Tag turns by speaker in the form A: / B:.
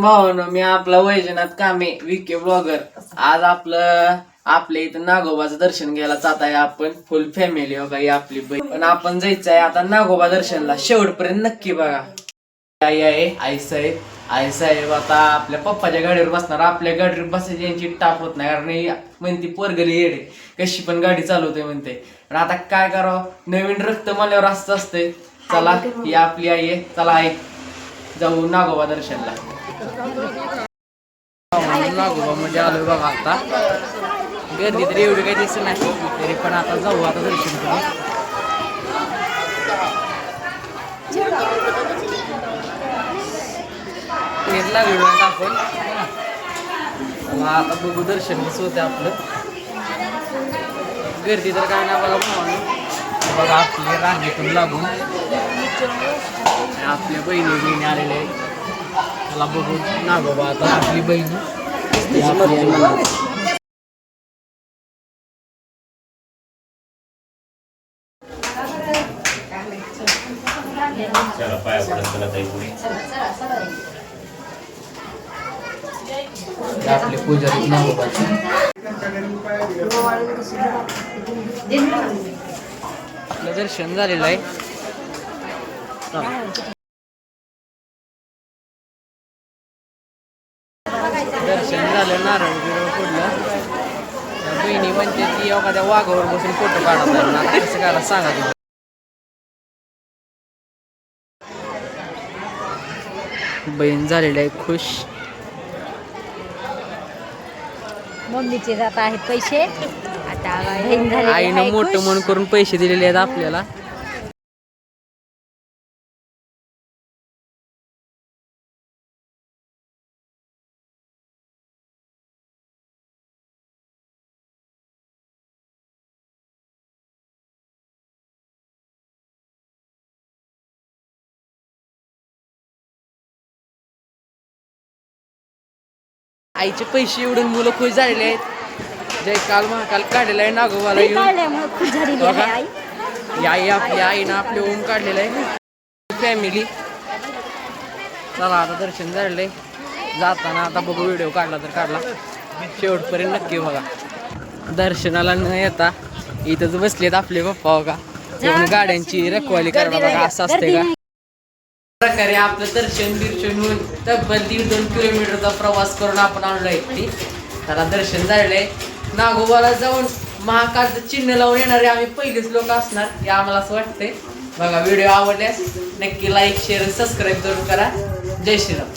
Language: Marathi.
A: भावानो, मी आपला वैजनाथ कामे विके ब्लॉगर. आज आपल्या इथं नागोबाचं दर्शन घ्यायला जात आहे आपण फुल फॅमिली. हो काही आपली बहीण पण आपण जायचं आहे आता नागोबा दर्शनला. शेवटपर्यंत नक्की बघा. आई आहे आई साहेब आता आपल्या पप्पाच्या गाडीवर बसणार. आपल्या गाडीवर बसायची यांची टाप होत नाही, कारण म्हणते पोरगली येडे कशी पण गाडी चालवते म्हणते. पण आता काय करावं, नवीन रक्त मनावर असतं असते. चला ही आपली आई आहे, चला आई जाऊ नागोबा दर्शनला. नागोबा मध्ये आलोय बघा. आता गर्दी तरी एवढी काही दिसत नाही तरी पण आता जाऊ आता दर्शन करू. लागलो आपण आता बघू दर्शन कसं होतं आपलं. गर्दी तर काय नाही बघा बघा. आपली रांगेतून लागून आपल्या बहिणी आलेले आहे. मला बघू नागोबा आता आपली बहीण आपले पुजारी नागोबाचे आपलं दर्शन झालेलं आहे. दर्शन झालं, नारळ बिरळ फोडलं. बहिणी म्हणते ती एखाद्या वाघावर बसून फोटो काढत आहे. कसं करायला सांगा तुम्ही. बहीण झालेली आहे खुश.
B: मम्मीचे जात आहेत पैसे. आता
A: आईनं मोठं मन करून पैसे दिलेले आहेत आपल्याला. आईचे पैसे एवढून मुलं खुश झालेले आहेत. जय काल महाकाल काढलेला आहे नागोबाला येऊन. आई आपली आईनं आपले ओम काढलेलं आहे फॅमिली. चला आता दर्शन झालेलं आहे. जाताना आता बघू व्हिडिओ काढला तर काढला. शेवटपर्यंत नक्की बघा. दर्शनाला न येता इथंच बसलेत आपले पप्पा बघा. गाड्यांची रखवाली करायला बघा असं असते का प्रकारे. आपलं दर्शन होऊन तब्बल 1.5-2 किलोमीटरचा प्रवास करून आपण आणलोय. त्याला दर्शन झालेलंय. नागोबाला जाऊन महाकालचं चिन्ह लावून येणारे आम्ही पहिलेच लोक असणार हे आम्हाला असं वाटतंय. बघा व्हिडिओ आवडल्यास नक्की लाईक शेअर सबस्क्राईब जरूर करा. जय श्रीराम.